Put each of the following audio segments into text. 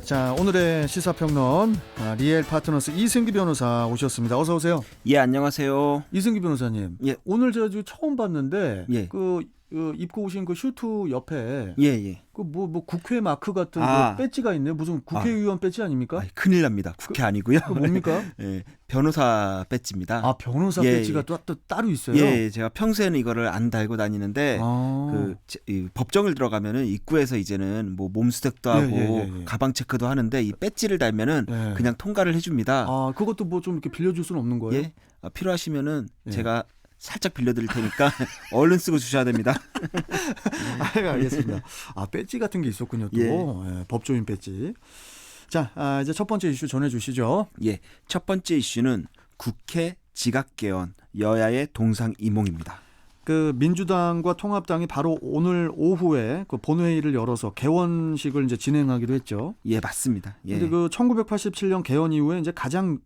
자, 오늘의 시사평론 리엘 파트너스 이승기 변호사 오셨습니다. 어서 오세요. 예, 안녕하세요. 이승기 변호사님. 예. 오늘 저 처음 봤는데 예. 입고 오신 그 슈트 옆에 예. 그 뭐 국회 마크 같은 아. 그 배지가 있네요. 무슨 국회의원 배지 아닙니까? 큰일 납니다. 국회 아니고요. 그 뭡니까? 예, 변호사 배지입니다. 아, 변호사 예, 배지가 또 따로 있어요. 예, 제가 평소에는 이거를 안 달고 다니는데 이 법정을 들어가면은 입구에서 이제는 뭐 몸수색도 하고 예. 가방 체크도 하는데 이 배지를 달면은 예. 그냥 통과를 해줍니다. 아, 그것도 뭐 좀 이렇게 빌려줄 수는 없는 거예요? 예, 필요하시면은 예. 제가 살짝 빌려드릴 테니까 얼른 쓰고 주셔야 됩니다. 알겠습니다. 아, 배지 같은 게 있었군요. 또 예, 법조인 배지. 자, 이제 첫 번째 이슈 전해주시죠. 예, 첫 번째 이슈는 국회 지각개헌 여야의 동상이몽입니다. 그 민주당과 통합당이 바로 오늘 오후에 그 본회의를 열어서 개원식을 이제 진행하기로 했죠. 예, 맞습니다. 예. 근데 그 1987년 개원 이후에 이제 가장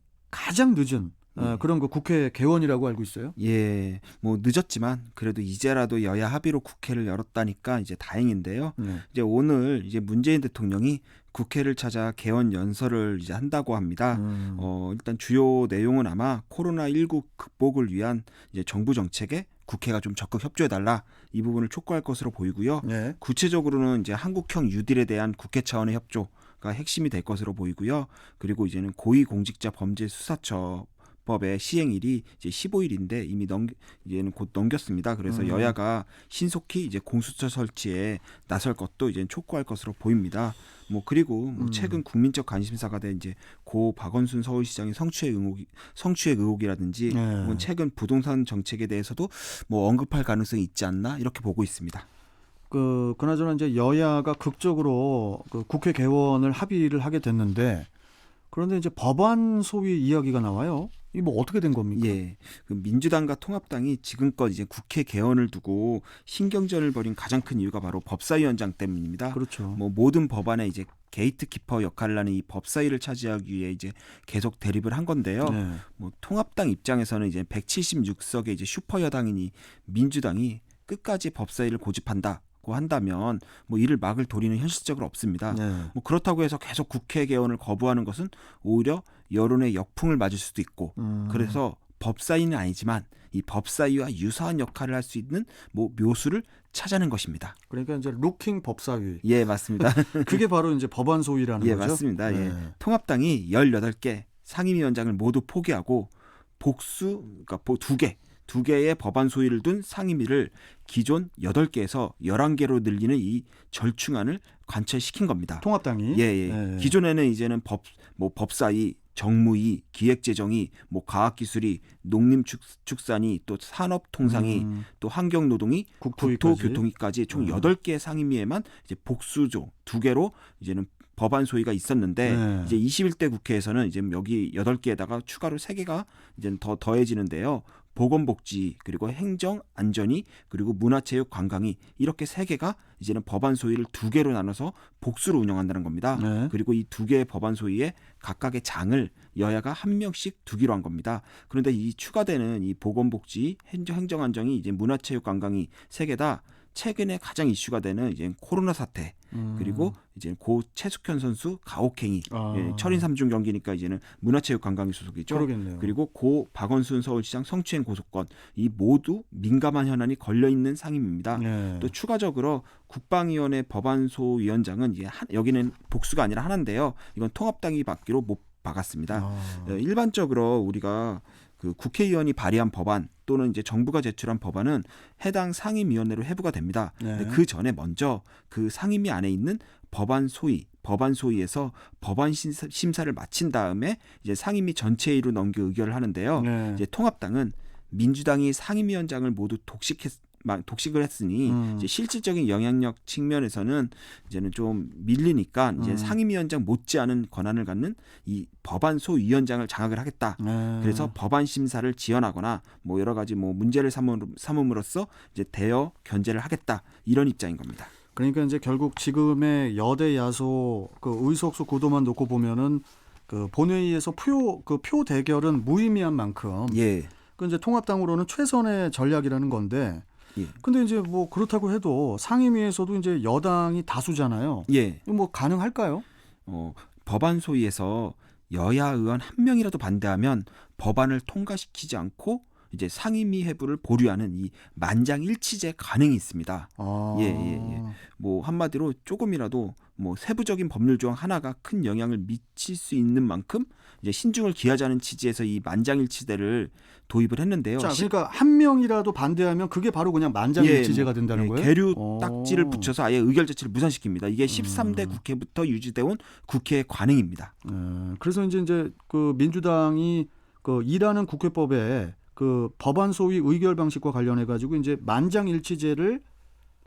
늦은 그런 그 국회 개원이라고 알고 있어요. 예, 뭐 늦었지만 그래도 이제라도 여야 합의로 국회를 열었다니까 이제 다행인데요. 이제 오늘 이제 문재인 대통령이 국회를 찾아 개원 연설을 이제 한다고 합니다. 일단 주요 내용은 아마 코로나19 극복을 위한 이제 정부 정책에 국회가 좀 적극 협조해달라 이 부분을 촉구할 것으로 보이고요. 네. 구체적으로는 이제 한국형 뉴딜에 대한 국회 차원의 협조가 핵심이 될 것으로 보이고요. 그리고 이제는 고위공직자범죄수사처 법의 시행일이 이제 15일인데 이미 이제는 곧 넘겼습니다. 그래서 여야가 신속히 이제 공수처 설치에 나설 것도 이제 촉구할 것으로 보입니다. 뭐 그리고 최근 국민적 관심사가 된 이제 고 박원순 서울시장의 성추행 의혹이라든지 뭐 최근 부동산 정책에 대해서도 뭐 언급할 가능성이 있지 않나 이렇게 보고 있습니다. 그나저나 이제 여야가 극적으로 그 국회 개원을 합의를 하게 됐는데 그런데 이제 법안 소위 이야기가 나와요. 이 뭐 어떻게 된 겁니까? 예, 그 민주당과 통합당이 지금껏 이제 국회 개헌을 두고 신경전을 벌인 가장 큰 이유가 바로 법사위원장 때문입니다. 그렇죠. 뭐 모든 법안에 이제 게이트키퍼 역할을 하는 이 법사위를 차지하기 위해 이제 계속 대립을 한 건데요. 네. 뭐 통합당 입장에서는 이제 176석의 이제 슈퍼 여당이니 민주당이 끝까지 법사위를 고집한다고 한다면 뭐 이를 막을 도리는 현실적으로 없습니다. 네. 뭐 그렇다고 해서 계속 국회 개헌을 거부하는 것은 오히려 여론의 역풍을 맞을 수도 있고 그래서 법사위는 아니지만 이 법사위와 유사한 역할을 할 수 있는 뭐 묘수를 찾아낸 것입니다. 그러니까 이제 루킹 법사위. 예, 맞습니다. 그게 바로 이제 법안 소위라는 예, 거죠. 맞습니다. 네. 예. 통합당이 18개 상임위원장을 모두 포기하고 그러니까 두 개의 법안 소위를 둔 상임위를 기존 8개에서 11개로 늘리는 이 절충안을 관철시킨 겁니다. 통합당이. 예. 기존에는 이제는 법사위, 정무위, 기획재정위, 뭐 과학기술위, 농림축산위, 또 산업통상위, 또 환경노동위, 국토교통위까지 총 8개의 상임위에만 이제 복수조 2개로 이제는 법안 소위가 있었는데 이제 21대 국회에서는 이제 여기 8개에다가 추가로 3개가 이제 더해지는데요. 보건복지 그리고 행정안전위 그리고 문화체육관광위 이렇게 3개가 이제는 법안 소위를 2개로 나눠서 복수로 운영한다는 겁니다. 그리고 이 2개의 법안 소위에 각각의 장을 여야가 한 명씩 두기로 한 겁니다. 그런데 이 추가되는 이 보건복지, 행정안전위, 이제 문화체육관광위 3개 다 최근에 가장 이슈가 되는 이제 코로나 사태 그리고 이제 고 최숙현 선수 가혹행위 철인 3중 경기니까 이제는 문화체육관광위 소속이죠. 그러겠네요. 그리고 고 박원순 서울시장 성추행 고소건 이 모두 민감한 현안이 걸려 있는 상임입니다. 또 추가적으로 국방위원회 법안소위원장은 이제 여기는 복수가 아니라 하나인데요. 이건 통합당이 받기로 못 박았습니다. 일반적으로 우리가 그 국회의원이 발의한 법안 또는 이제 정부가 제출한 법안은 해당 상임위원회로 회부가 됩니다. 그 전에 먼저 그 상임위 안에 있는 법안 소위에서 법안 심사를 마친 다음에 이제 상임위 전체의로 넘겨 의결을 하는데요. 이제 통합당은 민주당이 상임위원장을 모두 독식을 했으니 이제 실질적인 영향력 측면에서는 이제는 좀 밀리니까 이제 상임위원장 못지않은 권한을 갖는 이 법안 소위원장을 장악을 하겠다. 그래서 법안 심사를 지연하거나 뭐 여러 가지 뭐 문제를 삼음으로써 이제 대여 견제를 하겠다 이런 입장인 겁니다. 그러니까 이제 결국 지금의 여대 야소 그 의석수 구도만 놓고 보면은 그 본회의에서 표 대결은 무의미한 만큼 그 이제 통합당으로는 최선의 전략이라는 건데. 근데 이제 뭐 그렇다고 해도 상임위에서도 이제 여당이 다수잖아요. 뭐 가능할까요? 법안 소위에서 여야 의원 한 명이라도 반대하면 법안을 통과시키지 않고 이제 상임위 회부를 보류하는 이 만장일치제 관행이 있습니다. 뭐 한마디로 조금이라도 뭐 세부적인 법률 조항 하나가 큰 영향을 미칠 수 있는 만큼 이제 신중을 기하자는 취지에서 이 만장일치제를 도입을 했는데요. 자, 그러니까 한 명이라도 반대하면 그게 바로 그냥 만장일치제가 된다는 거예요? 계류 딱지를 붙여서 아예 의결 자체를 무산시킵니다. 이게 13대 국회부터 유지돼온 국회의 관행입니다. 그래서 이제 그 민주당이 그 일하는 국회법에 그 법안 소위 의결 방식과 관련해 가지고 이제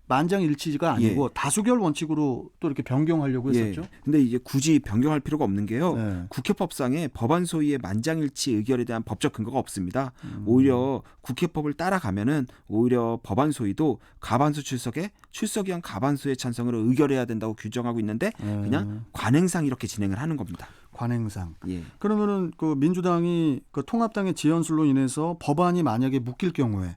만장일치가 아니고 다수결 원칙으로 또 이렇게 변경하려고 했었죠. 근데 이제 굳이 변경할 필요가 없는 게요. 국회법상에 법안 소위의 만장일치 의결에 대한 법적 근거가 없습니다. 오히려 국회법을 따라가면은 오히려 법안 소위도 과반수 출석의한 과반수의 찬성으로 의결해야 된다고 규정하고 있는데 그냥 관행상 이렇게 진행을 하는 겁니다. 관행상. 그러면은 그 민주당이 그 통합당의 지연술로 인해서 법안이 만약에 묶일 경우에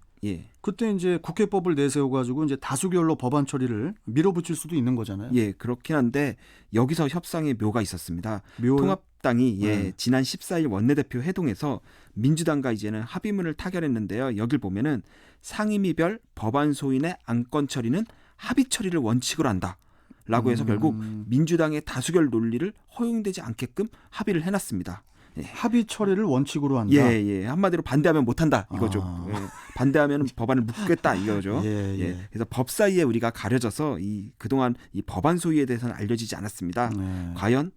그때 이제 국회법을 내세워 가지고 이제 다수결로 법안 처리를 밀어붙일 수도 있는 거잖아요. 그렇긴 한데 여기서 협상의 묘가 있었습니다. 묘요? 통합당이 지난 14일 원내대표 회동에서 민주당과 이제는 합의문을 타결했는데요. 여길 보면은 상임위별 법안 소인의 안건 처리는 합의 처리를 원칙으로 한다라고 해서 결국 민주당의 다수결 논리를 허용되지 않게끔 합의를 해놨습니다. 합의 처리를 원칙으로 한다. 한마디로 반대하면 못한다 이거죠. 반대하면 법안을 묶겠다 이거죠. 그래서 법 사이에 우리가 가려져서 그동안 이 법안 소위에 대해서는 알려지지 않았습니다. 과연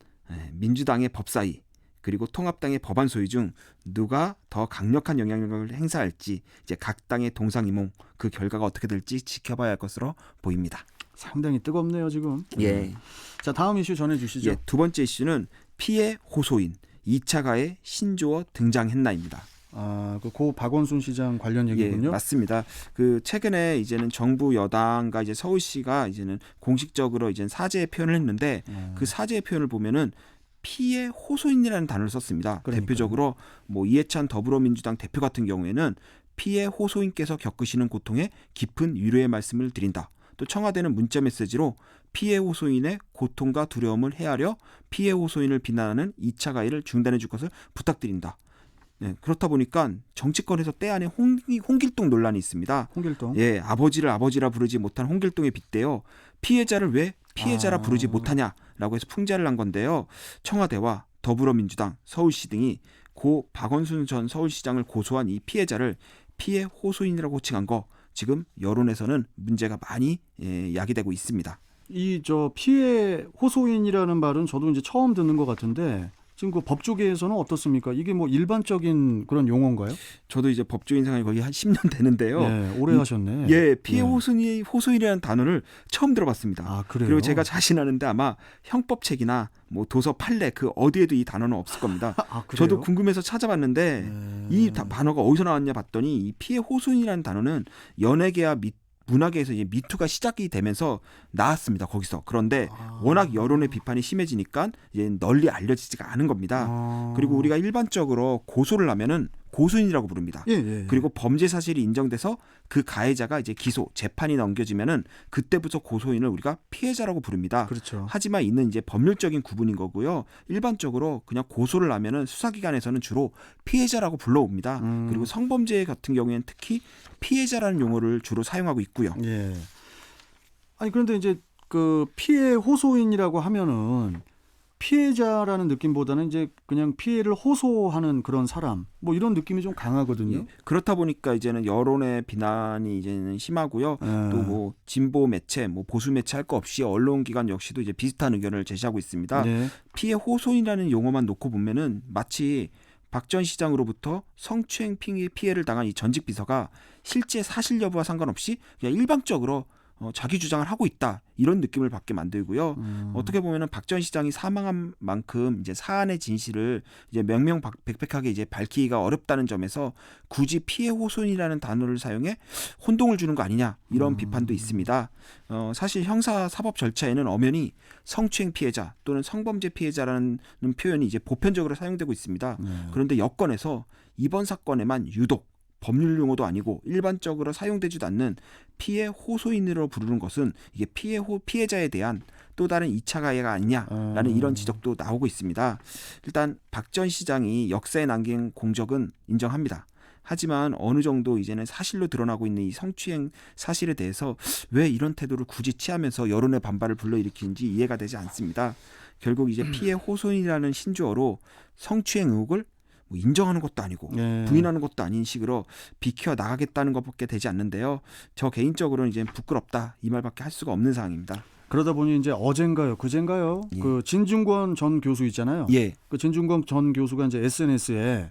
민주당의 법 사위 그리고 통합당의 법안 소위 중 누가 더 강력한 영향력을 행사할지 이제 각 당의 동상이몽 그 결과가 어떻게 될지 지켜봐야 할 것으로 보입니다. 상당히 뜨겁네요 지금. 자, 다음 이슈 전해주시죠. 두 번째 이슈는 피해 호소인 2차 가해 신조어 등장했나입니다. 고 박원순 시장 관련 얘기군요. 맞습니다. 그 최근에 이제는 정부 여당과 이제 서울시가 이제는 공식적으로 이제 사죄의 표현을 했는데 그 사죄의 표현을 보면은 피해 호소인이라는 단어를 썼습니다. 그러니까요. 대표적으로 뭐 이해찬 더불어민주당 대표 같은 경우에는 피해 호소인께서 겪으시는 고통에 깊은 위로의 말씀을 드린다. 또 청와대는 문자 메시지로 피해 호소인의 고통과 두려움을 헤아려 피해 호소인을 비난하는 2차 가해를 중단해 줄 것을 부탁드린다. 그렇다 보니까 정치권에서 때 안에 홍길동 논란이 있습니다. 홍길동. 아버지를 아버지라 부르지 못한 홍길동에 빗대어 피해자를 왜 피해자라 부르지 못하냐라고 해서 풍자를 한 건데요. 청와대와 더불어민주당, 서울시 등이 고 박원순 전 서울시장을 고소한 이 피해자를 피해 호소인이라고 호칭한 거 지금 여론에서는 문제가 많이 야기되고 있습니다. 피해 호소인이라는 말은 저도 이제 처음 듣는 것 같은데 지금 그 법조계에서는 어떻습니까? 이게 뭐 일반적인 그런 용어인가요? 저도 이제 법조인 생활이 거의 한 10년 되는데요. 오래 하셨네. 피해 호소인이라는 단어를 처음 들어봤습니다. 그래요? 그리고 제가 자신하는데 아마 형법책이나 뭐 도서 판례 그 어디에도 이 단어는 없을 겁니다. 저도 궁금해서 찾아봤는데 이 단어가 어디서 나왔냐 봤더니 이 피해 호소인이라는 단어는 연예계와 문화계에서 이제 미투가 시작이 되면서 나왔습니다. 거기서. 그런데 워낙 여론의 비판이 심해지니까 이제 널리 알려지지가 않은 겁니다. 그리고 우리가 일반적으로 고소를 하면은 고소인이라고 부릅니다. 그리고 범죄 사실이 인정돼서 그 가해자가 이제 기소, 재판이 넘겨지면은 그때부터 고소인을 우리가 피해자라고 부릅니다. 그렇죠. 하지만 이는 이제 법률적인 구분인 거고요. 일반적으로 그냥 고소를 하면은 수사기관에서는 주로 피해자라고 불러옵니다. 그리고 성범죄 같은 경우에는 특히 피해자라는 용어를 주로 사용하고 있고요. 아니 그런데 이제 그 피해 호소인이라고 하면은 피해자라는 느낌보다는 이제 그냥 피해를 호소하는 그런 사람 뭐 이런 느낌이 좀 강하거든요. 그렇다 보니까 이제는 여론의 비난이 이제는 심하고요. 또 뭐 진보 매체, 뭐 보수 매체 할 거 없이 언론기관 역시도 이제 비슷한 의견을 제시하고 있습니다. 피해 호소인이라는 용어만 놓고 보면은 마치 박 전 시장으로부터 성추행 피해를 당한 이 전직 비서가 실제 사실 여부와 상관없이 그냥 일방적으로 자기 주장을 하고 있다 이런 느낌을 받게 만들고요. 어떻게 보면은 박 전 시장이 사망한 만큼 이제 사안의 진실을 이제 명명백백하게 이제 밝히기가 어렵다는 점에서 굳이 피해 호소인이라는 단어를 사용해 혼동을 주는 거 아니냐 이런 비판도 있습니다. 사실 형사 사법 절차에는 엄연히 성추행 피해자 또는 성범죄 피해자라는 표현이 이제 보편적으로 사용되고 있습니다. 그런데 여건에서 이번 사건에만 유독 법률 용어도 아니고 일반적으로 사용되지도 않는 피해 호소인으로 부르는 것은 이게 피해자에 대한 또 다른 2차 가해가 아니냐라는 이런 지적도 나오고 있습니다. 일단 박 전 시장이 역사에 남긴 공적은 인정합니다. 하지만 어느 정도 이제는 사실로 드러나고 있는 이 성추행 사실에 대해서 왜 이런 태도를 굳이 취하면서 여론의 반발을 불러일으키는지 이해가 되지 않습니다. 결국 이제 피해 호소인이라는 신조어로 성추행 의혹을 뭐 인정하는 것도 아니고 부인하는 것도 아닌 식으로 비켜 나가겠다는 것밖에 되지 않는데요. 저 개인적으로는 이제 부끄럽다 이 말밖에 할 수가 없는 상황입니다. 그러다 보니 이제 어젠가요, 그젠가요? 예. 그 진중권 전 교수 있잖아요. 예. 그 진중권 전 교수가 이제 SNS에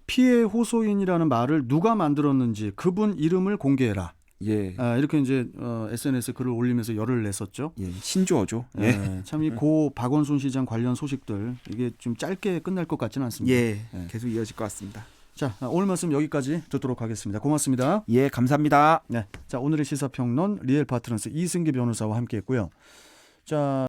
피해 호소인이라는 말을 누가 만들었는지 그분 이름을 공개해라. 예. 이렇게 이제 SNS에 글을 올리면서 열을 냈었죠. 예. 신조어죠. 예. 참 이 고 박원순 시장 관련 소식들 이게 좀 짧게 끝날 것 같지는 않습니다. 예. 계속 이어질 것 같습니다. 자, 오늘 말씀 여기까지 듣도록 하겠습니다. 고맙습니다. 예, 감사합니다. 네. 자, 오늘의 시사평론 리얼 파트너스 이승기 변호사와 함께했고요. 자.